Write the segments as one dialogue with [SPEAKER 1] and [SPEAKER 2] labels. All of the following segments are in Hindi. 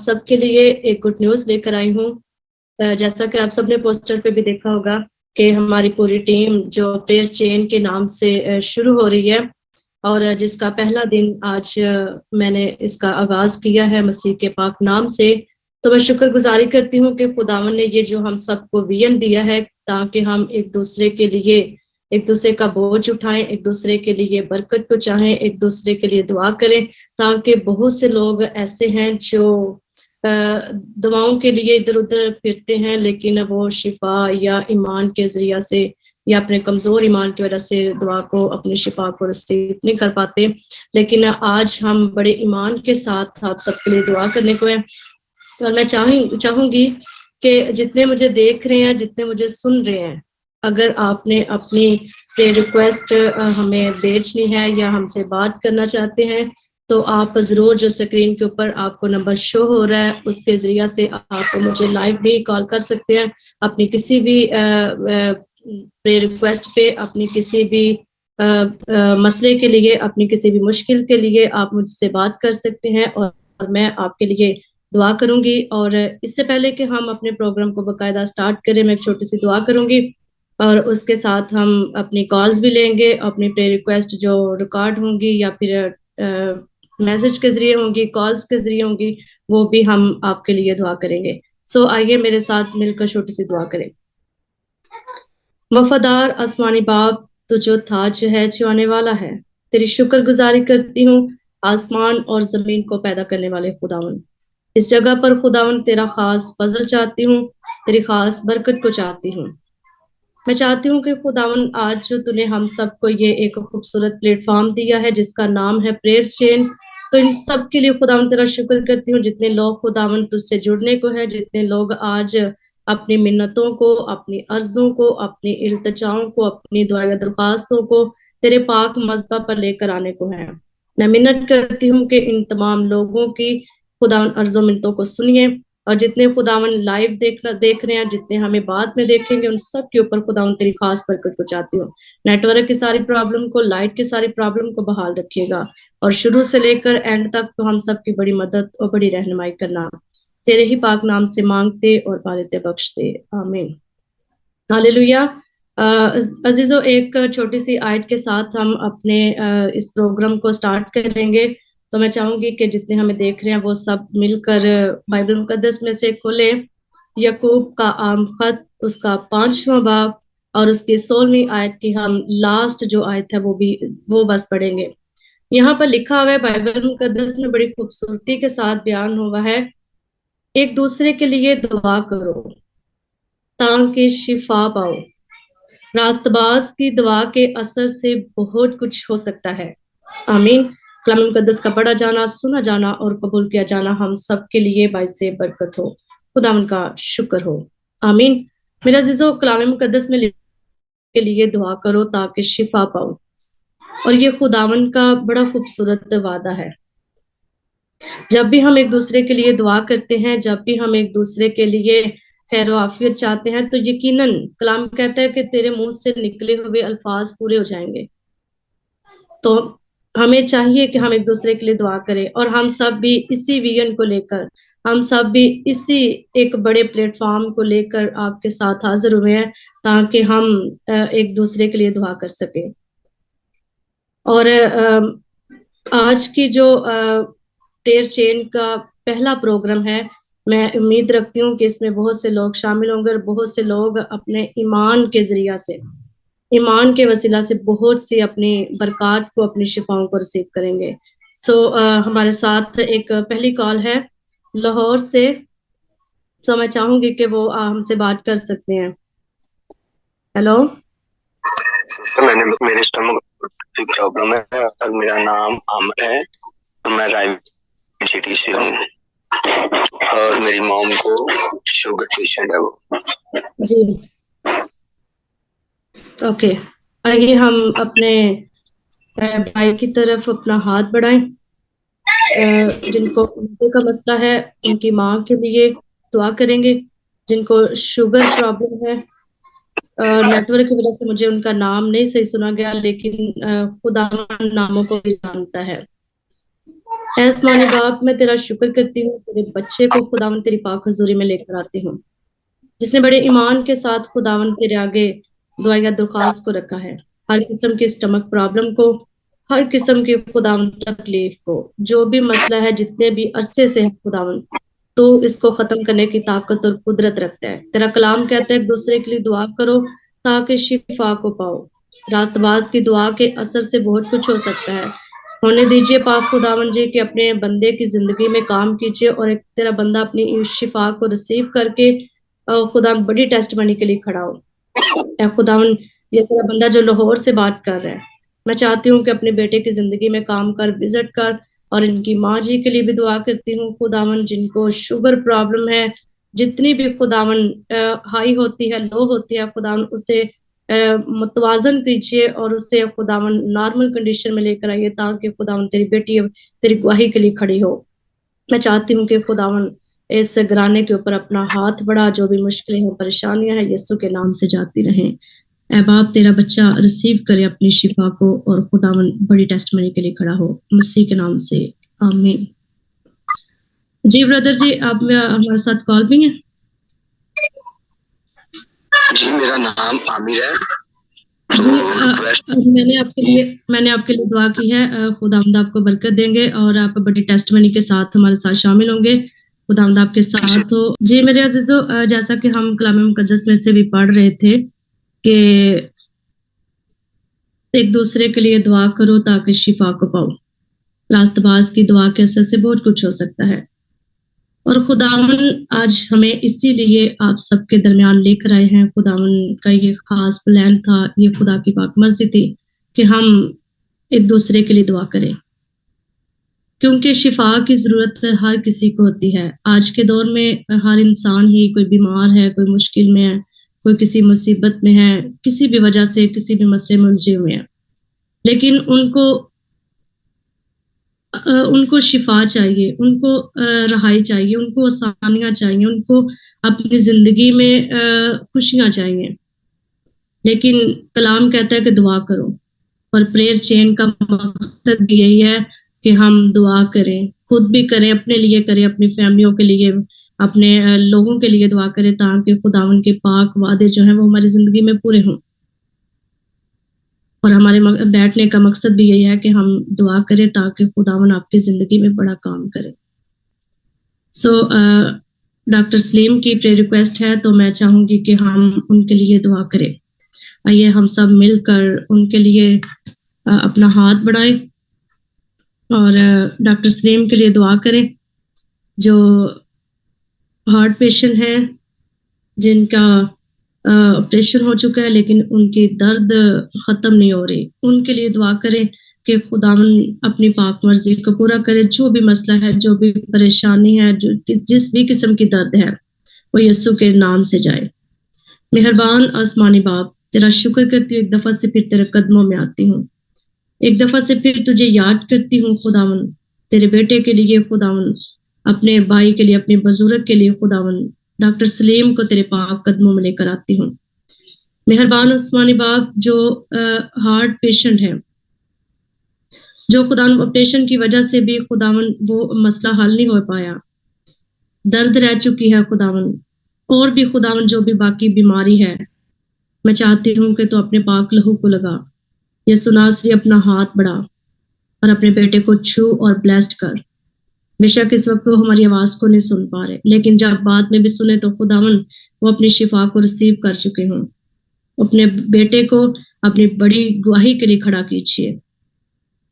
[SPEAKER 1] सब के लिए एक गुड न्यूज़ लेकर आई हूँ। जैसा कि आप सबने पोस्टर पे भी देखा होगा कि हमारी पूरी टीम जो प्रेयर चेन के नाम से शुरू हो रही है और जिसका पहला दिन आज मैंने इसका आगाज़ किया है मसीह के पाक नाम से। तो मैं शुक्रगुजारी करती हूँ कि खुदावन ने ये जो हम सबको विजन दिया है ताकि हम एक दूसरे के लिए एक दूसरे का बोझ उठाएं, एक दूसरे के लिए बरकत को चाहें, एक दूसरे के लिए दुआ करें, ताकि बहुत से लोग ऐसे हैं जो दवाओं के लिए इधर उधर फिरते हैं लेकिन वो शिफा या ईमान के जरिया से या अपने कमजोर ईमान की वजह से दुआ को अपनी शिफा को रिसीव नहीं कर पाते। लेकिन आज हम बड़े ईमान के साथ आप सबके लिए दुआ करने को है और मैं चाहूंगी कि जितने मुझे देख रहे हैं, जितने मुझे सुन रहे हैं, अगर आपने अपनी प्रेयर रिक्वेस्ट हमें भेजनी है या हमसे बात करना चाहते हैं तो आप जरूर जो स्क्रीन के ऊपर आपको नंबर शो हो रहा है उसके जरिया से आप मुझे लाइव भी कॉल कर सकते हैं। अपनी किसी भी प्रेयर रिक्वेस्ट पे, अपनी किसी भी मसले के लिए, अपनी किसी भी मुश्किल के लिए आप मुझसे बात कर सकते हैं और मैं आपके लिए दुआ करूंगी। और इससे पहले कि हम अपने प्रोग्राम को बाकायदा स्टार्ट करें, मैं एक छोटी सी दुआ करूंगी और उसके साथ हम अपनी कॉल्स भी लेंगे। अपनी प्रेयर रिक्वेस्ट जो रिकॉर्ड होंगी या फिर मैसेज के जरिए होंगी, कॉल्स के जरिए होंगी, वो भी हम आपके लिए दुआ करेंगे। सो आइए मेरे साथ मिलकर छोटी सी दुआ करें। वफादार आसमानी बाप, तू जो था, जो है, जो आने वाला है, तेरी शुक्रगुजारी करती हूँ आसमान और जमीन को पैदा करने वाले खुदावन। इस जगह पर खुदावन तेरा खास फजल चाहती हूँ, तेरी खास बरकत को चाहती हूँ। मैं चाहती हूँ कि खुदावन आज जो तूने हम सबको ये एक खूबसूरत प्लेटफॉर्म दिया है जिसका नाम है प्रेयर चेन, तो इन सब के लिए खुदावन तेरा शुक्र करती हूँ। जितने लोग खुदावन तुझसे जुड़ने को है, जितने लोग आज अपनी मिन्नतों को, अपनी अर्जों को, अपनी इल्तिजाओं को, अपनी दुआ दरख्वास्तों को तेरे पाक मज़बा पर लेकर आने को है, मैं मिन्नत करती हूँ कि इन तमाम लोगों की खुदावन अर्जों मिन्नतों को सुनिए और जितने खुदावन लाइव देख रहे हैं, जितने हमें बाद में देखेंगे, उन सब के ऊपर खुदावन तेरी खास बरकत को चाहती हूँ। नेटवर्क की सारी प्रॉब्लम को, लाइट की सारी प्रॉब्लम को बहाल रखिएगा और शुरू से लेकर एंड तक तो हम सब की बड़ी मदद और बड़ी रहनुमाई करना, तेरे ही पाक नाम से मांगते और बारिते बख्शते, आमीन। हालेलुया। अजीजों, एक छोटी सी आयत के साथ हम अपने इस प्रोग्राम को स्टार्ट करेंगे। तो मैं चाहूंगी कि जितने हमें देख रहे हैं वो सब मिलकर बाइबल मुकद्दस में से खोले यकूब का आम खत, उसका 5वां बाब और उसकी 16वीं आयत की हम लास्ट जो आयत है वो बस पढ़ेंगे। यहाँ पर लिखा हुआ है बाइबल मुकद्दस में, बड़ी खूबसूरती के साथ बयान हुआ है, एक दूसरे के लिए दुआ करो ताकि शिफा पाओ। रास्तबाज की दुआ के असर से बहुत कुछ हो सकता है। आमीन। कलाम मुकद्दस का पढ़ा जाना, सुना जाना और कबूल किया जाना हम सब के लिए बाइसे बरकत हो। खुदावन का शुक्र हो। आमीन। मेरा अजीजों, कलाम मुकद्दस में के लिए दुआ करो ताकि शिफा पाओ, और ये खुदावन का बड़ा खूबसूरत वादा है। जब भी हम एक दूसरे के लिए दुआ करते हैं, जब भी हम एक दूसरे के लिए खैर आफियत चाहते हैं, तो यकीनन कलाम कहता है कि तेरे मुंह से निकले हुए अल्फाज पूरे हो जाएंगे। तो हमें चाहिए कि हम एक दूसरे के लिए दुआ करें और हम सब भी इसी विजन को लेकर, हम सब भी इसी एक बड़े प्लेटफॉर्म को लेकर आपके साथ हाजिर हुए हैं ताकि हम एक दूसरे के लिए दुआ कर सकें। और आज की जो प्रेयर चेन का पहला प्रोग्राम है, मैं उम्मीद रखती हूँ कि इसमें बहुत से लोग शामिल होंगे और बहुत से लोग अपने ईमान के जरिया से, ईमान के वसीला से बहुत सी अपनी बरकत को, अपनी शिफाओं को रिसीव करेंगे। सो हमारे साथ एक पहली कॉल है लाहौर से। सो मैं चाहूंगी कि वो हमसे बात कर सकते हैं। हेलो
[SPEAKER 2] मेरे स्टमक की प्रॉब्लम है और मेरा नाम आमिर है, तो मैं रायपुर सिटी से हूँ और मेरी मॉम को शुगर पेशेंट है वो
[SPEAKER 1] जी। ओके, आइए हम अपने भाई की तरफ अपना हाथ बढ़ाएं। जिनको उनके का मसला है उनकी माँ के लिए दुआ करेंगे। जिनको शुगर प्रॉब्लम है, नेटवर्क की वजह से मुझे उनका नाम नहीं सही सुना गया, लेकिन खुदा नामों को भी जानता है। ऐ आसमानी बाप, मैं तेरा शुक्र करती हूँ, तेरे बच्चे को खुदावन तेरी पाक हजूरी में लेकर आती हूँ, जिसने बड़े ईमान के साथ खुदावन तेरे आगे दुआ या दरख्वास्त को रखा है। हर किस्म की स्टमक प्रॉब्लम को, हर किस्म की खुदावन तकलीफ को, जो भी मसला है, जितने भी अरसे से है खुदावन, तो इसको खत्म करने की ताकत और कुदरत रखता है। तेरा कलाम कहता है एक दूसरे के लिए दुआ करो ताकि शिफा को पाओ। रास्तबाज की दुआ के असर से बहुत कुछ हो सकता है। होने दीजिए पाक खुदावन जी कि अपने बंदे की जिंदगी में काम कीजिए और एक तेरा बंदा अपनी इस शिफा को रिसीव करके खुदा बड़ी टेस्ट बनी के लिए खड़ा हो। ए खुदावन, ये तेरा बंदा जो लाहौर से बात कर रहा है, मैं चाहती हूँ कि अपने बेटे की जिंदगी में काम कर, विजिट कर, और इनकी माँ जी के लिए भी दुआ करती हूँ खुदावन, जिनको शुगर प्रॉब्लम है, जितनी भी खुदावन हाई होती है, लो होती है, खुदावन उसे मुतवाजन कीजिए और उसे खुदावन नॉर्मल कंडीशन में लेकर आइए, ताकि खुदावन तेरी बेटी तेरी गवाही के लिए खड़ी हो। मैं चाहती हूँ कि खुदावन इस घराने के ऊपर अपना हाथ बढ़ा, जो भी मुश्किलें हैं, परेशानियां हैं, यीशु के नाम से जाती रहें। ऐ बाप, तेरा बच्चा रिसीव करे अपनी शिफा को और खुदावन बड़ी टेस्टमनी के लिए खड़ा हो, मसीह के नाम से, आमीन। जी ब्रदर जी, आप हमारे साथ कॉल भी हैं?
[SPEAKER 2] जी, मेरा नाम आमिर है।
[SPEAKER 1] जी, मैंने आपके लिए दुआ की है। खुदावंद आपको बरकत देंगे और आप बड़ी टेस्टमनी के साथ हमारे साथ शामिल होंगे। खुदावंद आपके साथ हो। जी मेरे अजीजों, जैसा कि हम कलाम मुकद्दस में से भी पढ़ रहे थे कि एक दूसरे के लिए दुआ करो ताकि शिफा को पाओ। रास्तबाज की दुआ के असर से बहुत कुछ हो सकता है, और खुदावन आज हमें इसीलिए आप सबके दरमियान लेकर आए हैं। खुदावन का ये खास प्लान था, ये खुदा की पाक मर्जी थी कि हम एक दूसरे के लिए दुआ करें, क्योंकि शिफा की जरूरत हर किसी को होती है। आज के दौर में हर इंसान ही कोई बीमार है, कोई मुश्किल में है, कोई किसी मुसीबत में है, किसी भी वजह से किसी भी मसले में उलझे हुए हैं, लेकिन उनको शिफा चाहिए, उनको रहाई चाहिए, उनको आसानियां चाहिए, उनको अपनी जिंदगी में खुशियां चाहिए। लेकिन कलाम कहता है कि दुआ करो, और प्रेयर चेन का मकसद भी यही है कि हम दुआ करें, खुद भी करें, अपने लिए करें, अपनी फैमिलियों के लिए, अपने लोगों के लिए दुआ करें, ताकि खुदावन के पाक वादे जो हैं वो हमारी जिंदगी में पूरे हों। और हमारे बैठने का मकसद भी यही है कि हम दुआ करें ताकि खुदावन आपकी जिंदगी में बड़ा काम करे। सो डॉक्टर सलीम की प्रे रिक्वेस्ट है, तो मैं चाहूंगी कि हम उनके लिए दुआ करें। आइए हम सब मिलकर उनके लिए अपना हाथ बढ़ाएं और डॉक्टर सलीम के लिए दुआ करें, जो हार्ट पेशेंट है, जिनका ऑपरेशन हो चुका है लेकिन उनकी दर्द खत्म नहीं हो रही। उनके लिए दुआ करें कि खुदावन अपनी पाक मर्जी को पूरा करे। जो भी मसला है, जो भी परेशानी है, जो जिस भी किस्म की दर्द है, वो यीशु के नाम से जाए। मेहरबान आसमानी बाप, तेरा शुक्र करती हूँ, एक दफा से फिर तेरे कदमों में आती हूँ, एक दफा से फिर तुझे याद करती हूँ खुदावन, तेरे बेटे के लिए खुदावन, अपने भाई के लिए, अपने बुजुर्ग के लिए खुदावन, डॉक्टर सलीम को तेरे पाक कदमों में लेकर आती हूँ। मेहरबान उस्मानी बाप, जो हार्ट पेशेंट है, जो खुदावन ऑपरेशन की वजह से भी खुदावन वो मसला हल नहीं हो पाया, दर्द रह चुकी है खुदावन, और भी खुदावन जो भी बाकी बीमारी है, मैं चाहती हूँ कि तू अपने पाक लहू को लगा। यीशु नासरी, अपना हाथ बढ़ा और अपने बेटे को छू और ब्लेस्ड कर। बेशक इस वक्त वो हमारी आवाज को नहीं सुन पा रहे, लेकिन जब बाद में भी सुने तो खुदावन वो अपनी शिफा को रिसीव कर चुके हों। अपने बेटे को अपनी बड़ी गवाही के लिए खड़ा कीजिए,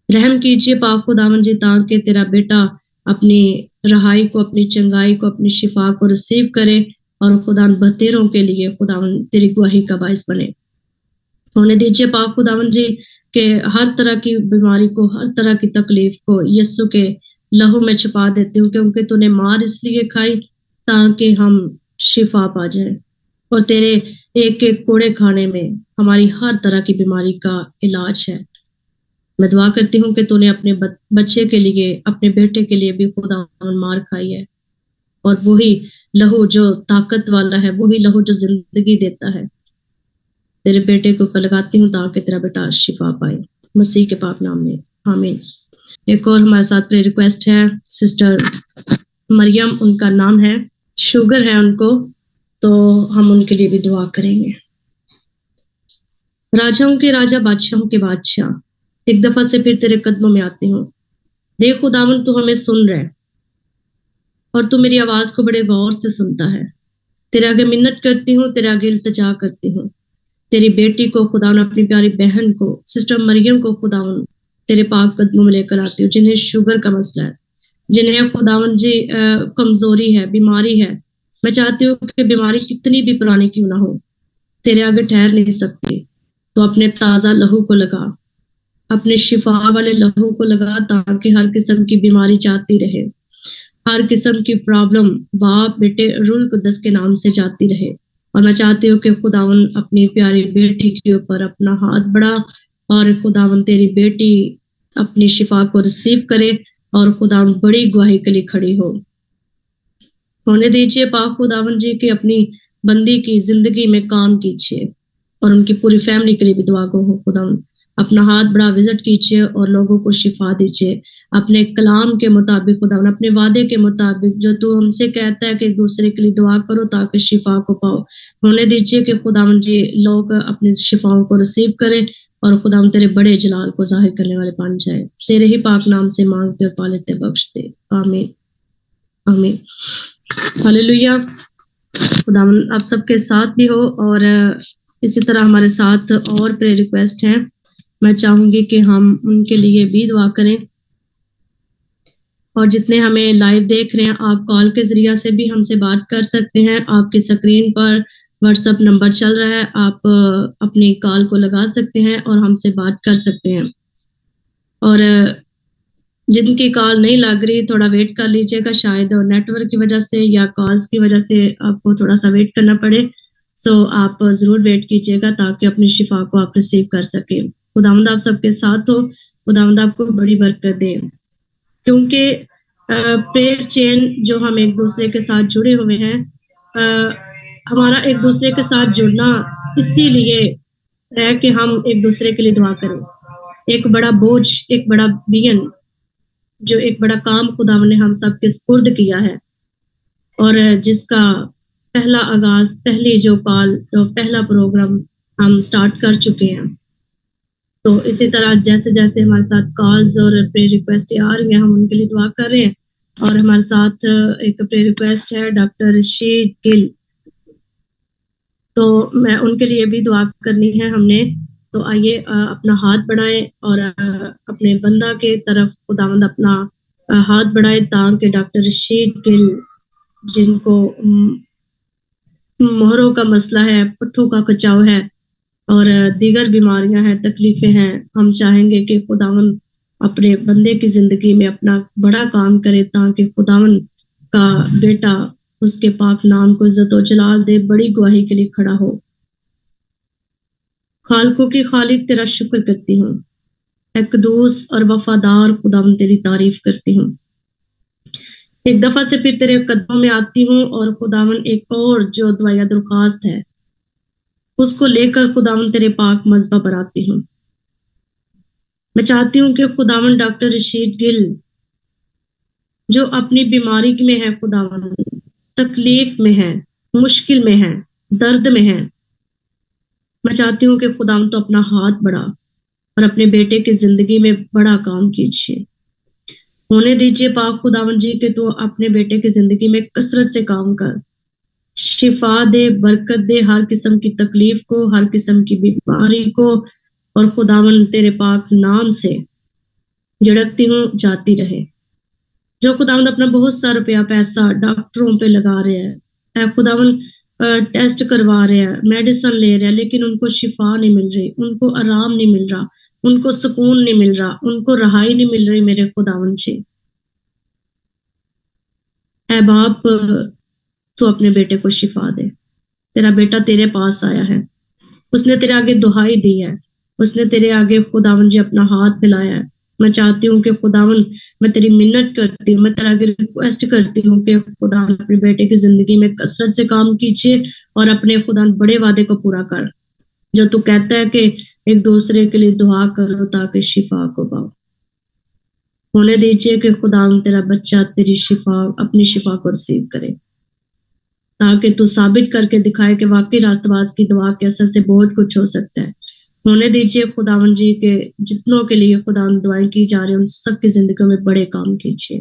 [SPEAKER 1] रहम कीजिए पाक खुदावन जी, ताकि तेरा बेटा अपनी रहाई को, अपनी चंगाई को, अपनी शिफा को रिसीव करे और खुदा बतेरों के लिए खुदावन तेरी गवाही का बायस बने। होने दीजिए पाक खुदावन जी के हर तरह की बीमारी को, हर तरह की तकलीफ को यीशु के लहू में छुपा देती हूँ, क्योंकि तूने मार इसलिए खाई ताकि हम शिफा पा जाए, और तेरे एक एक कोड़े खाने में हमारी हर तरह की बीमारी का इलाज है। मैं दुआ करती हूँ कि तूने अपने बच्चे के लिए, अपने बेटे के लिए भी खुदावन मार खाई है, और वही लहू जो ताकत वाला है, वही लहू जो जिंदगी देता है, तेरे बेटे को लगाती हूँ ताकि तेरा बेटा शिफा पाए, मसीह के पाक नाम में, आमीन। एक और हमारे साथ प्रे रिक्वेस्ट है, सिस्टर मरियम उनका नाम है, शुगर है उनको, तो हम उनके लिए भी दुआ करेंगे। राजाओं के राजा, बादशाहों के बादशाह, एक दफा से फिर तेरे कदमों में आती हूँ। देख खुदावन, तू हमें सुन रहा है और तू मेरी आवाज को बड़े गौर से सुनता है। तेरे आगे मिन्नत करती हूँ, तेरे आगे इल्तिजा करती हूँ। तेरी बेटी को खुदावन, अपनी प्यारी बहन को, सिस्टर मरियम को खुदावन तेरे पाक कदमों में लेकर आती हूँ, जिन्हें शुगर का मसला है, जिन्हें खुदावन जी कमजोरी है, बीमारी है। मैं चाहती हूँ कि बीमारी कितनी भी पुरानी क्यों ना हो, तेरे आगे ठहर नहीं सकती। तो अपने ताजा लहू को लगा, अपने शिफा वाले लहू को लगा, ताकि हर किस्म की बीमारी जाती रहे, हर किस्म की प्रॉब्लम बाप बेटे रूल कुदस के नाम से जाती रहे। और मैं चाहती हूँ कि खुदावन अपनी प्यारी बेटी के ऊपर अपना हाथ बढ़ा और खुदावन तेरी बेटी अपनी शिफा को रिसीव करे और खुदावन बड़ी गवाही के लिए खड़ी हो। होने दीजिए पाक खुदावन जी की अपनी बंदी की जिंदगी में काम कीजिए और उनकी पूरी फैमिली के लिए भी दुआ को हो। खुदावन अपना हाथ बड़ा विजिट कीजिए और लोगों को शिफा दीजिए अपने कलाम के मुताबिक। खुदावन अपने वादे के मुताबिक जो तू हमसे कहता है कि एक दूसरे के लिए दुआ करो ताकि शिफा को पाओ, होने दीजिए कि खुदावन जी लोग अपनी शिफाओं को रिसीव करें और खुदावन तेरे बड़े जलाल को जाहिर करने वाले बन जाए। तेरे ही पाक नाम से मांगते और पालेते बख्शते, आमीन आमीन हालेलुया। खुदावन आप सबके साथ भी हो और इसी तरह हमारे साथ और प्रे रिक्वेस्ट हैं, मैं चाहूंगी कि हम उनके लिए भी दुआ करें। और जितने हमें लाइव देख रहे हैं, आप कॉल के जरिया से भी हमसे बात कर सकते हैं। आपकी स्क्रीन पर व्हाट्सएप नंबर चल रहा है, आप अपनी कॉल को लगा सकते हैं और हमसे बात कर सकते हैं। और जिनकी कॉल नहीं लग रही, थोड़ा वेट कर लीजिएगा, शायद नेटवर्क की वजह से या कॉल्स की वजह से आपको थोड़ा सा वेट करना पड़े। सो आप जरूर वेट कीजिएगा ताकि अपनी शिफा को आप रिसीव कर सके। खुदावंद आप सबके साथ हो, खुदावंद आपको बड़ी बरकत दे, क्योंकि प्रेयर चेन जो हम एक दूसरे के साथ जुड़े हुए हैं, हमारा एक दूसरे के साथ जुड़ना इसीलिए है कि हम एक दूसरे के लिए दुआ करें। एक बड़ा बोझ, एक बड़ा बियन, जो एक बड़ा काम खुदावन ने हम सबके सुपुर्द किया है और जिसका पहला आगाज, पहली जो कॉल, तो पहला प्रोग्राम हम स्टार्ट कर चुके हैं। तो इसी तरह जैसे जैसे हमारे साथ कॉल्स और प्रे रिक्वेस्ट आ रही हैं, हम उनके लिए दुआ कर रहे हैं। और हमारे साथ एक प्रे रिक्वेस्ट है डॉक्टर शीद गिल, तो मैं उनके लिए भी दुआ करनी है हमने। तो आइए अपना हाथ बढ़ाएं और अपने बंदा के तरफ खुदावंद अपना हाथ बढ़ाए ताकि डॉक्टर शीद गिल, जिनको मोहरों का मसला है, पट्ठों का खचाव है और दीगर बीमारियां हैं, तकलीफें हैं, हम चाहेंगे कि खुदावन अपने बंदे की जिंदगी में अपना बड़ा काम करे ताकि खुदावन का बेटा उसके पाक नाम को इज्जत और जलाल दे, बड़ी गवाही के लिए खड़ा हो। खालकों की खालिक तेरा शुक्र करती हूँ, एक कदूस और वफादार खुदावन तेरी तारीफ करती हूँ। एक दफा से फिर तेरे कदमों में आती हूँ और खुदावन एक और जो दुआ दरख्वास्त है उसको लेकर खुदावन तेरे पाक मज़बा पर आती हूँ। मैं चाहती हूँ कि खुदावन डॉक्टर रशीद गिल जो अपनी बीमारी में है, खुदावन तकलीफ में है, मुश्किल में है, दर्द में है, मैं चाहती हूँ कि खुदावन तो अपना हाथ बढ़ा और अपने बेटे की जिंदगी में बड़ा काम कीजिए। होने दीजिए पाक खुदावन जी के तो अपने बेटे की जिंदगी में कसरत से काम कर, शिफा दे, बरकत दे, हर किस्म की तकलीफ को, हर किस्म की बीमारी को, और खुदावन तेरे पाक नाम से झड़कती हूँ जाती रहे। जो खुदावन अपना बहुत सारा रुपया पैसा डॉक्टरों पे लगा रहे हैं, खुदावन टेस्ट करवा रहे हैं, मेडिसिन ले रहे हैं, लेकिन उनको शिफा नहीं मिल रही, उनको आराम नहीं मिल रहा, उनको सुकून नहीं मिल रहा, उनको रहाई नहीं मिल रही। मेरे खुदावन जी ऐ बाप, तू अपने बेटे को शिफा दे। तेरा बेटा तेरे पास आया है, उसने तेरे आगे दुहाई दी है, उसने तेरे आगे खुदावन जी अपना हाथ फैलाया है। मैं चाहती हूँ कि खुदावन, मैं तेरी मिन्नत करती हूँ, मैं तेरे आगे रिक्वेस्ट करती हूँ कि खुदावन अपने बेटे की जिंदगी में कसरत से काम कीजिए और अपने खुदावन बड़े वादे को पूरा कर, जो तू कहता है कि एक दूसरे के लिए दुआ करो ताकि शिफा को पाओ। होने दीजिए कि खुदावन तेरा बच्चा तेरी शिफा, अपनी शिफा को रिसीव करे, ताकि तू साबित करके दिखाए कि वाकई रास्तबाज की दुआ के असर से बहुत कुछ हो सकता है। होने दीजिए खुदावन जी के जितनों के लिए खुदावन दुआएं की जा रही हैं उन सबकी जिंदगियों में बड़े काम कीजिए।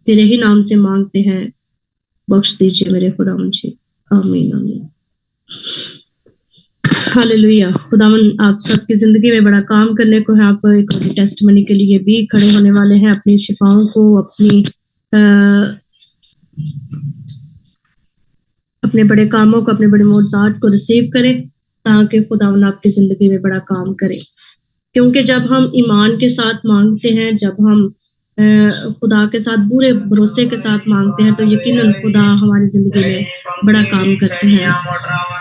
[SPEAKER 1] तेरे ही नाम से मांगते हैं, बख्श दीजिए मेरे खुदावन जी। आमीन आमीन। हालेलुया। खुदावन आप सबकी जिंदगी में बड़ा काम करने को है। आप एक बड़ी टेस्टमनी के लिए भी खड़े होने वाले हैं। अपनी शिफाओं को, अपने बड़े कामों को, अपने बड़े मौजूद को रिसीव करें, ताकि खुदावन आपकी जिंदगी में बड़ा काम करे। क्योंकि जब हम ईमान के साथ मांगते हैं, जब हम खुदा के साथ पूरे भरोसे के साथ मांगते हैं, तो यकीनन खुदा हमारी जिंदगी में बड़ा काम करते हैं।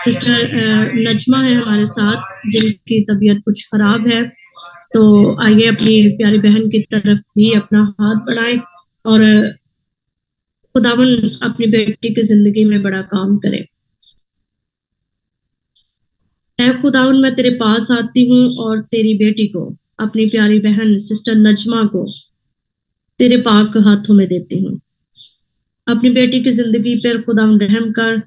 [SPEAKER 1] सिस्टर नजमा है हमारे साथ, जिनकी तबीयत कुछ खराब है, तो आइए अपनी प्यारी बहन की तरफ भी अपना हाथ बढ़ाएं और खुदावन अपनी बेटी की जिंदगी में बड़ा काम करे। ऐ खुदावन, मैं तेरे पास आती हूँ और तेरी बेटी को, अपनी प्यारी बहन सिस्टर नजमा को तेरे पाक हाथों में देती हूँ। अपनी बेटी की जिंदगी पर खुदावन रहम कर,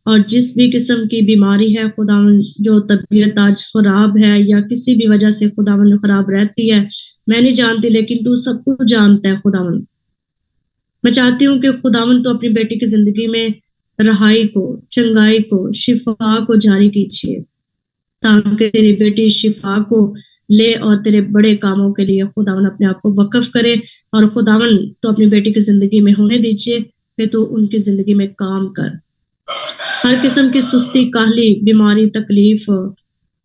[SPEAKER 1] और जिस भी किस्म की बीमारी है खुदावन, जो तबीयत आज खराब है या किसी भी वजह से खुदावन खराब रहती है, मैं नहीं जानती, लेकिन तू सब कुछ जानता है खुदावन। मैं चाहती हूँ कि खुदावन तो अपनी बेटी की जिंदगी में रहाई को, चंगाई को, शिफा को जारी कीजिए, ताकि तेरी बेटी शिफा को ले और तेरे बड़े कामों के लिए खुदावन अपने आप को वक्फ करे। और खुदावन तो अपनी बेटी की जिंदगी में होने दीजिए कि तू उनकी जिंदगी में काम कर। हर किस्म की सुस्ती, काहली, बीमारी, तकलीफ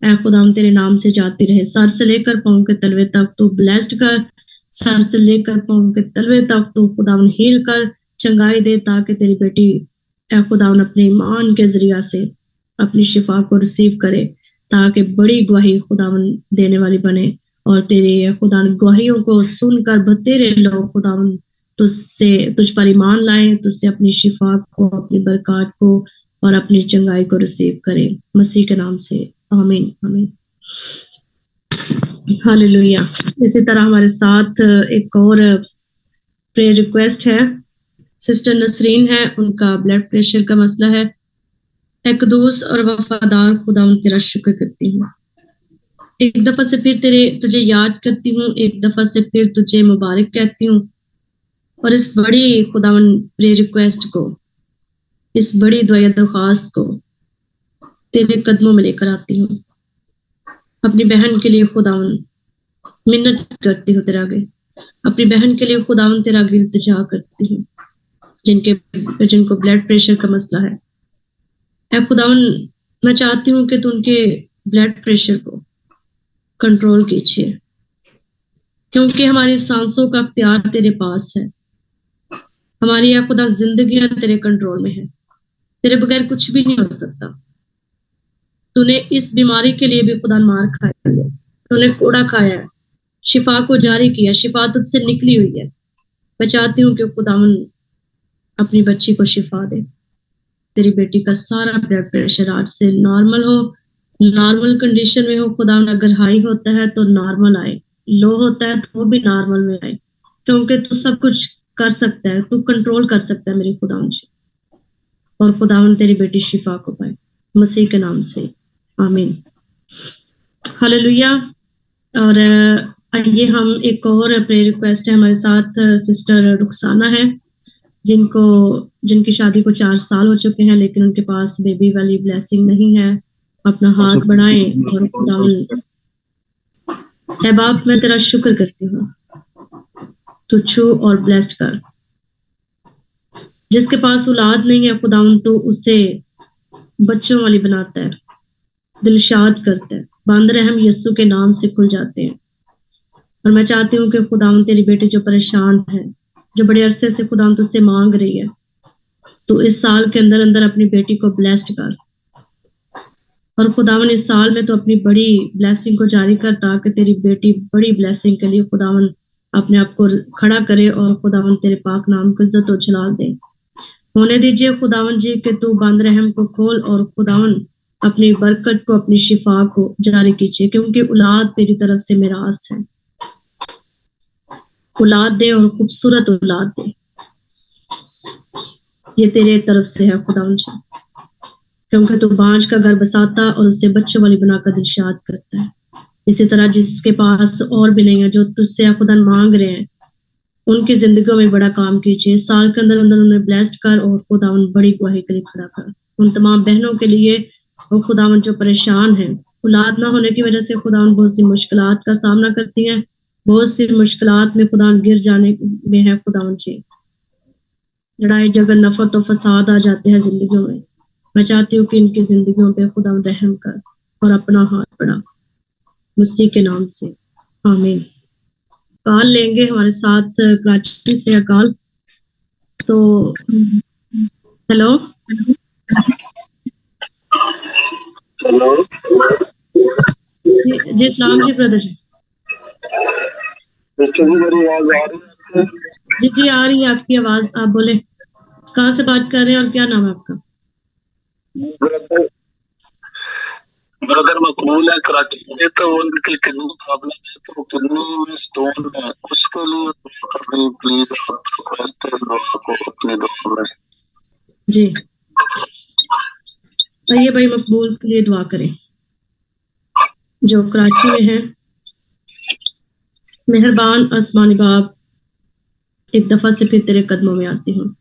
[SPEAKER 1] ऐ खुदावन तेरे नाम से जाती रहे। सर से लेकर पांव के तलवे तक तू ब्लेस्ड कर, सर से लेकर पांव के तलवे तक तू खुदावन हील कर, चंगाई दे, ताकि तेरी बेटी ऐ खुदावन अपने ईमान के जरिया से अपनी शिफा को रिसीव करे, ताकि बड़ी गवाही खुदावन देने वाली बने। और तेरे खुदावन गवाहियों को सुनकर बतेरे लोग खुदावन तुझसे, तुझ पर ईमान लाए, तुझसे अपनी शिफा को, अपनी बरकत को और अपनी चंगाई को रिसीव करें, मसीह के नाम से। आमीन आमीन। हालेलुया। इसी तरह हमारे साथ एक और प्रेयर रिक्वेस्ट है। सिस्टर नसरीन है, उनका ब्लड प्रेशर का मसला है। एक कदूस और वफादार खुदावन तेरा शुक्र करती हूँ, एक दफा से फिर तुझे याद करती हूँ, एक दफा से फिर तुझे मुबारक कहती हूँ, और इस बड़ी खुदावन प्रेयर रिक्वेस्ट को, इस बड़ी दुआ दरख्वास्त को तेरे कदमों में लेकर आती हूँ। अपनी बहन के लिए खुदावन मिन्नत करती हूँ तेरे आगे, अपनी बहन के लिए खुदावन तेरा आगे इल्तिजा करती हूँ, जिनको ब्लड प्रेशर का मसला है। ऐ खुदावन, मैं चाहती हूँ कि तू उनके ब्लड प्रेशर को कंट्रोल कीजिए, क्योंकि हमारी सांसों का अख्तियार तेरे पास है। हमारी या खुदा जिंदगियां तेरे कंट्रोल में है, तेरे बगैर कुछ भी नहीं हो सकता। तूने इस बीमारी के लिए भी खुदा मार खाया है, तूने कोड़ा खाया है, शिफा को जारी किया, शिफा तुझसे निकली हुई है। मैं चाहती हूँ कि खुदावन अपनी बच्ची को शिफा दे। तेरी बेटी का सारा ब्लड प्रेशर आज से नॉर्मल हो, नॉर्मल कंडीशन में हो खुदावन। अगर हाई होता है तो नॉर्मल आए, लो होता है तो वो भी नॉर्मल में आए, क्योंकि तू सब कुछ कर सकता है, तू कंट्रोल कर सकता है मेरी खुदावन जी। और खुदावन तेरी बेटी शिफा को पाए, मसीह के नाम से। आमीन। हालेलुया। और आइए हम एक और प्रेयर रिक्वेस्ट है, हमारे साथ सिस्टर रुखसाना है, जिनकी शादी को 4 साल हो चुके हैं, लेकिन उनके पास बेबी वाली ब्लेसिंग नहीं है। अपना हाथ बढ़ाएं और खुदावन, ऐ बाप मैं तेरा शुक्र करती हूँ, तू छू और ब्लेस्ड कर। जिसके पास औलाद नहीं है खुदावन, तो उसे बच्चों वाली बनाता है, दिलशाद करता है, बंद रहम यीशु के नाम से खुल जाते हैं। और मैं चाहती हूँ कि खुदावन तेरी बेटी जो परेशान है, जो बड़े अरसे से खुदावन तुझसे मांग रही है, तो इस साल के अंदर अंदर अपनी बेटी को ब्लेस्ड कर। और खुदावन इस साल में तो अपनी बड़ी ब्लेसिंग को जारी कर, ताकि तेरी बेटी बड़ी ब्लेसिंग के लिए खुदावन अपने आप को खड़ा करे, और खुदावन तेरे पाक नाम को इज्जत और जलाल दे। होने दीजिए खुदावन जी कि तू बंद रहम को खोल, और खुदावन अपनी बरकत को, अपनी शिफा को जारी कीजिए, क्योंकि औलाद तेरी तरफ से मेरा आस है। औलाद दे और खूबसूरत औलाद दे। ये तेरे तरफ से है खुदावन जी, क्योंकि तू बांझ का घर बसाता और उसे बच्चों वाली बनाकर दिलशाद करता है। इसी तरह जिसके पास और भी नहीं है, जो तुझसे खुदा मांग रहे हैं, उनकी जिंदगियों में बड़ा काम कीजिए। साल के अंदर अंदर उन्हें ब्लेस्ड कर और खुदावन बड़ी गवाही के लिए खड़ा कर। उन तमाम बहनों के लिए और खुदावन जो परेशान हैं, औलाद ना होने की वजह से खुदावन बहुत सी मुश्किलात का सामना करती हैं, बहुत सी मुश्किलात में खुदावन गिर जाने में है खुदावन जी, लड़ाई झगड़ नफरत और फसाद आ जाते हैं जिंदगियों में। मैं चाहती हूँ कि इनकी जिंदगियों पे खुदावन रहम कर और अपना हाथ बढ़ा, मसीह के नाम से आमीन। कॉल लेंगे हमारे साथ कराची से अकाल। तो हेलो
[SPEAKER 2] हेलो
[SPEAKER 1] जी सलाम जी ब्रदर जी।
[SPEAKER 2] मिस्टर जी, मेरी आवाज आ रही है?
[SPEAKER 1] जी जी आ रही है आपकी आवाज, आप बोले कहाँ से बात कर रहे हैं और क्या नाम है आपका?
[SPEAKER 2] ब्रदर ब्रदर मकबूल है कराची में। तो उनकी किडनी प्रॉब्लम है, तो किडनी में स्टोन है, उसके लिए प्लीज आप रिक्वेस्ट को अपनी दुआ में।
[SPEAKER 1] जी आइए भाई मकबूल के लिए दुआ करें जो कराची में है। मेहरबान आसमानी बाप, एक दफा से फिर तेरे कदमों में आती हूँ।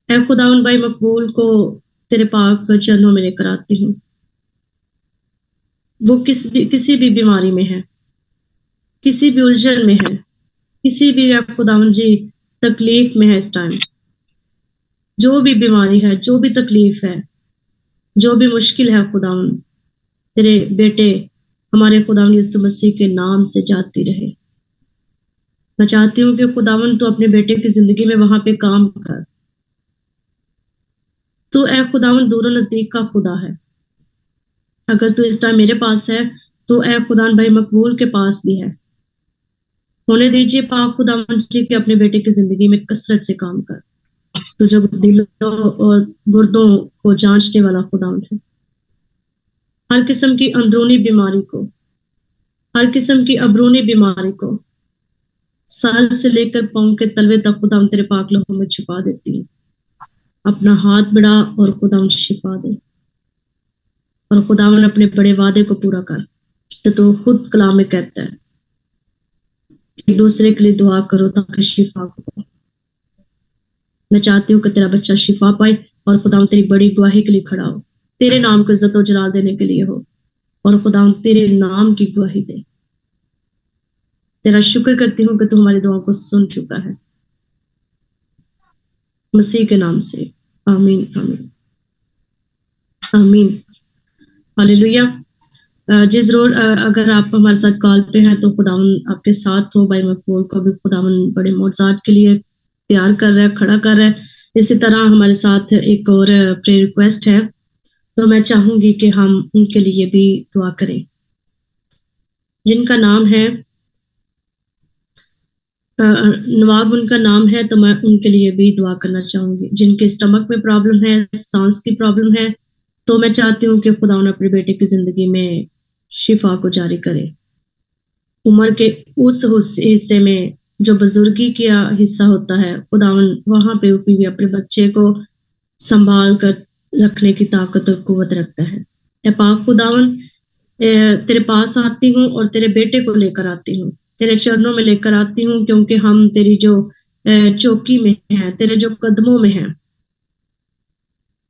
[SPEAKER 1] ऐ खुदावन भाई मकबूल को तेरे पाक चरणों में लेकर आती हूँ। वो किसी भी बीमारी में है, किसी भी उलझन में है, किसी भी ऐ खुदावन जी तकलीफ में है इस टाइम। जो भी बीमारी है, जो भी तकलीफ है, जो भी मुश्किल है खुदावन, तेरे बेटे हमारे खुदावन यीशु मसीह के नाम से जाती रहे। मैं चाहती हूँ कि खुदावन तू अपने बेटे की जिंदगी में वहां पे काम कर। तू ऐ खुदावन दूर नजदीक का खुदा है। अगर तू इस टाइम मेरे पास है तो ऐ खुदावन भाई मकबूल के पास भी है। होने दीजिए पाक खुदावन जी के अपने बेटे की जिंदगी में कसरत से काम कर। तू जो दिलों और गुर्दों को जांचने वाला खुदावन है। हर किस्म की अंदरूनी बीमारी को, हर किस्म की अबरूनी बीमारी को सर से लेकर पांव के तलवे तक खुदावन तेरे पाक लहू में छुपा देती है। अपना हाथ बढ़ा और खुदावन शिफा दे, और खुदावन अपने बड़े वादे को पूरा कर। तो खुद कलाम में कहता है एक दूसरे के लिए दुआ करो ताकि शिफा को। मैं चाहती हूँ कि तेरा बच्चा शिफा पाए और खुदावन तेरी बड़ी गवाही के लिए खड़ा हो, तेरे नाम को इज्जत और जलाल देने के लिए हो, और खुदावन तेरे नाम की गवाही दे। तेरा शुक्र करती हूँ कि तू हमारी दुआ को सुन चुका है, मसीह के नाम से आमीन आमीन आमीन हालेलुया। जी जरूर, अगर आप हमारे साथ कॉल पे हैं तो खुदावन आपके साथ हो। भाई मकबूल को भी खुदावन बड़े मोजात के लिए तैयार कर रहा है, खड़ा कर रहा है। इसी तरह हमारे साथ एक और प्रे रिक्वेस्ट है, तो मैं चाहूंगी कि हम उनके लिए भी दुआ करें जिनका नाम है नवाब, उनका नाम है। तो मैं उनके लिए भी दुआ करना चाहूंगी जिनके स्टमक में प्रॉब्लम है, सांस की प्रॉब्लम है। तो मैं चाहती हूँ कि खुदावन अपने बेटे की जिंदगी में शिफा को जारी करे। उम्र के उस हिस्से में जो बुजुर्गी का हिस्सा होता है, खुदावन वहां पे भी अपने बच्चे को संभाल कर रखने की ताकत और कुव्वत रखता है। ए पाक खुदावन, तेरे पास आती हूँ और तेरे बेटे को लेकर आती हूँ, तेरे चरणों में लेकर आती हूँ, क्योंकि हम तेरी जो चौकी में है, तेरे जो कदमों में है।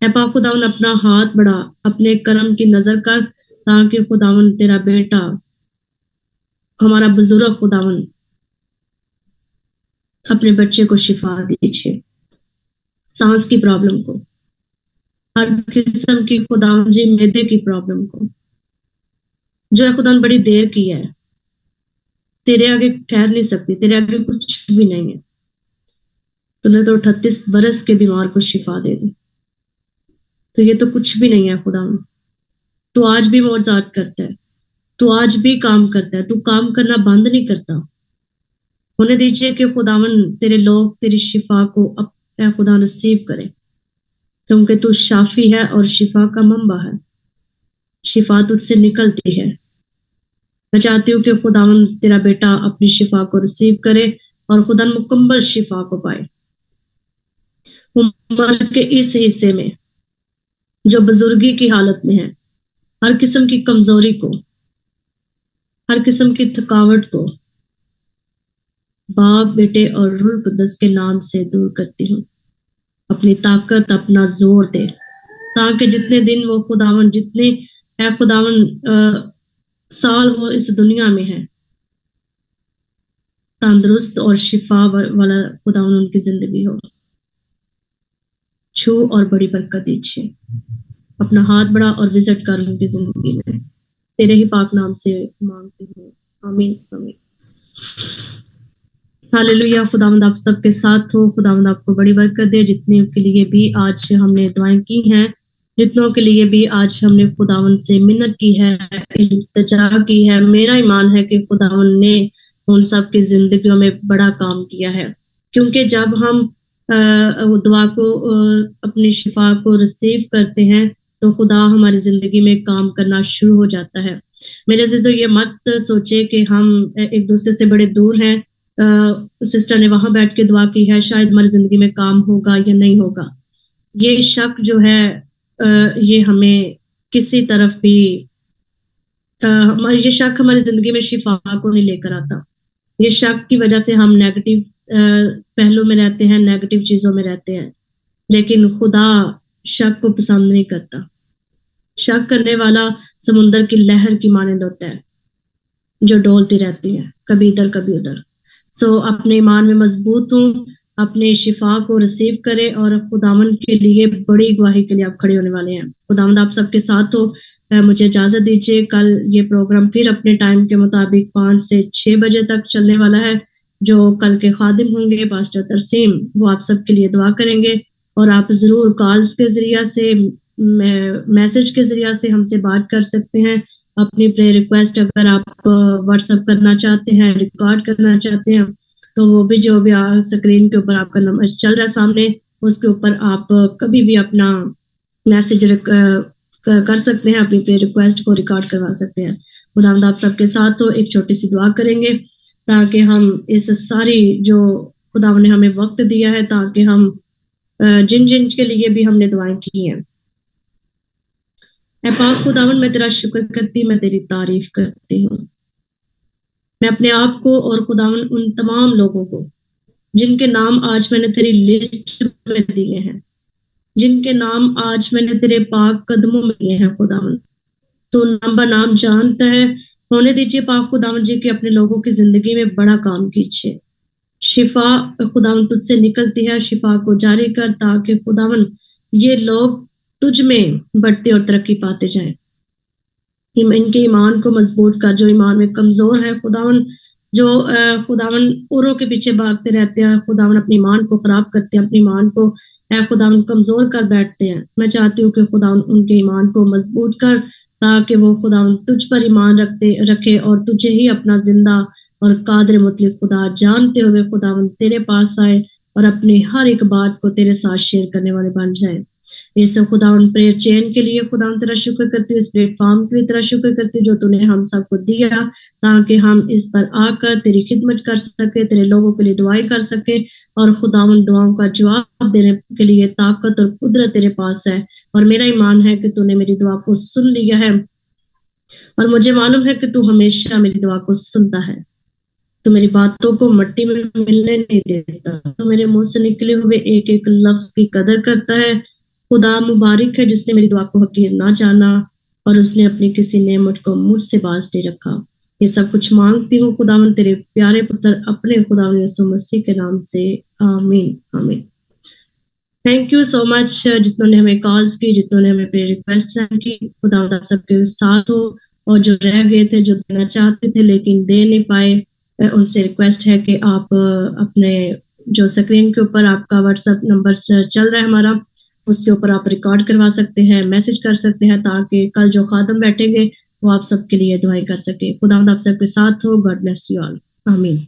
[SPEAKER 1] ए पाक खुदावन अपना हाथ बढ़ा, अपने करम की नजर कर, ताकि खुदावन तेरा बेटा हमारा बुजुर्ग खुदावन अपने बच्चे को शिफा दीजिए। सांस की प्रॉब्लम को, हर किस्म की खुदावन जी मैदे की प्रॉब्लम को, जो है खुदावन बड़ी देर की है, तेरे आगे ठहर नहीं सकती, तेरे आगे कुछ भी नहीं है। तूने तो 38 बरस के बीमार को शिफा दे दी, तो ये तो कुछ भी नहीं है खुदावन। तू आज भी मौजूद करता है, तू आज भी काम करता है, तू काम करना बंद नहीं करता। होने दीजिए कि खुदावन तेरे लोग तेरी शिफा को अपना खुदा नसीब करें, क्योंकि तू शाफी है और शिफा का मंबा है। शिफा तुझसे निकलती है। मैं चाहती हूँ कि खुदावन तेरा बेटा अपनी शिफा को रिसीव करे और खुदा मुकम्मल शिफा को पाए। उम्र के इस हिस्से में जो बुजुर्गी की हालत में है, हर किस्म की कमजोरी को, हर किस्म की थकावट को बाप, बेटे और रूह कुद्दस के नाम से दूर करती हूँ। अपनी ताकत, अपना जोर दे, ताकि जितने दिन वो खुदावन, जितने है खुदावन साल वो इस दुनिया में है, तंदुरुस्त और शिफा वाला खुदावन उनकी जिंदगी हो। छू और बड़ी बरकत दीजिए। अपना हाथ बढ़ा और विजिट कर उनकी जिंदगी में। तेरे ही पाक नाम से मांगती हूँ, आमीन आमीन। हालेलुया। खुदावंद आप सबके साथ हो। खुदावंद आपको बड़ी बरकत दे। जितने के लिए भी आज हमने दुआएं की हैं, जितनों के लिए भी आज हमने खुदावंद से मिन्नत की है, इल्तिजा की है, मेरा ईमान है कि खुदावंद ने उन सब की जिंदगियों में बड़ा काम किया है। क्योंकि जब हम दुआ को अपनी शिफा को रिसीव करते हैं तो खुदा हमारी जिंदगी में काम करना शुरू हो जाता है। मेरे अजीजों, ये मत सोचे कि हम एक दूसरे से बड़े दूर हैं, सिस्टर ने वहां बैठ के दुआ की है, शायद हमारी जिंदगी में काम होगा या नहीं होगा। ये शक जो है ये हमें किसी तरफ भी ये शक हमारी जिंदगी में शिफा को नहीं लेकर आता। ये शक की वजह से हम नेगेटिव पहलू में रहते हैं, नेगेटिव चीजों में रहते हैं। लेकिन खुदा शक को पसंद नहीं करता। शक करने वाला समुंदर की लहर की मानंद होता है जो डोलती रहती है, कभी इधर कभी उधर। सो अपने ईमान में मजबूत हूँ, अपने शिफा को रिसीव करें और खुदावंद के लिए बड़ी गवाही के लिए आप खड़े होने वाले हैं। खुदावंद आप सबके साथ हो। मुझे इजाजत दीजिए। कल ये प्रोग्राम फिर अपने टाइम के मुताबिक 5 से 6 बजे तक चलने वाला है। जो कल के खादिम होंगे पास्टर तरसीम, वो आप सबके लिए दुआ करेंगे और आप जरूर कॉल्स के जरिया से, मैसेज के जरिया से हमसे बात कर सकते हैं। अपनी प्रेयर रिक्वेस्ट अगर आप व्हाट्सएप करना चाहते हैं, रिकॉर्ड करना चाहते हैं, तो वो भी जो भी स्क्रीन के ऊपर आपका नंबर चल रहा है सामने, उसके ऊपर आप कभी भी अपना मैसेज कर सकते हैं, अपनी प्रेयर रिक्वेस्ट को रिकॉर्ड करवा सकते हैं। खुदावंद आप सबके साथ हो। एक छोटी सी दुआ करेंगे ताकि हम इस सारी जो खुदावंद ने हमें वक्त दिया है, ताकि हम जिन जिन के लिए भी हमने दुआएं की हैं, पाक खुदावंद मैं तेरा शुक्र करती, मैं तेरी तारीफ करती हूँ। मैं अपने आप को और खुदावंद उन तमाम लोगों को जिनके नाम आज मैंने तेरी लिस्ट में दिए हैं, जिनके नाम आज मैंने तेरे पाक कदमों में दिए हैं, खुदावंद तो नाम ब नाम जानता है। होने दीजिए पाक खुदावंद जी के अपने लोगों की जिंदगी में बड़ा काम कीजिए। शिफा खुदावंद तुझसे निकलती है, शिफा को जारी कर ताकि खुदावंद ये लोग तुझ में बढ़ते और तरक्की पाते जाएं। इनके ईमान को मजबूत कर, जो ईमान में कमजोर है खुदावन, जो खुदावन औरों के पीछे भागते रहते हैं, खुदावन अपने ईमान को खराब करते हैं, अपने ईमान को खुदावन कमजोर कर बैठते हैं। मैं चाहती हूँ कि खुदावन उनके ईमान को मजबूत कर ताकि वो खुदावन तुझ पर ईमान रखे और तुझे ही अपना जिंदा और कादिर मुतलक खुदा जानते हुए खुदावन तेरे पास आए और अपनी हर एक बात को तेरे साथ शेयर करने वाले बन जाए। इस खुदावन प्रेयर चेन के लिए खुदावन तेरा शुक्र करती हूँ, इस प्लेटफॉर्म के लिए तेरा शुक्र करती हूँ जो तूने हम सबको दिया ताकि हम इस पर आकर तेरी खिदमत कर सके, तेरे लोगों के लिए दुआएं कर सके और खुदावन दुआओं का जवाब देने के लिए ताकत और कुदरत तेरे पास है। और मेरा ईमान है कि तूने मेरी दुआ को सुन लिया है और मुझे मालूम है कि तू हमेशा मेरी दुआ को सुनता है। तो मेरी बातों को मिट्टी में मिलने नहीं देता, तो मेरे मुंह से निकले हुए एक एक लफ्ज की कदर करता है। खुदा मुबारक है जिसने मेरी दुआ को हकीर ना जाना और उसने अपनी किसी नेमत को मुझसे बाज नहीं रखा। ये सब कुछ मांगती हूँ खुदावन तेरे प्यारे पुत्र अपने खुदावन यीशु मसीह के नाम से, आमीन आमीन। थैंक यू सो मच जितनों ने हमें कॉल्स की, जितनों ने हमें प्रेयर रिक्वेस्ट सेंड की। खुदावन आप सबके साथ हो और जो रह गए थे, जो देना चाहते थे लेकिन दे नहीं पाए, उनसे रिक्वेस्ट है कि आप अपने जो स्क्रीन के ऊपर आपका व्हाट्सएप नंबर चल रहा है हमारा, उसके ऊपर आप रिकॉर्ड करवा सकते हैं, मैसेज कर सकते हैं ताकि कल जो खादम बैठेंगे वो आप सबके लिए दुआएं कर सके। खुदा आप सबके साथ हो। गॉड ब्लेस यू ऑल, आमीन।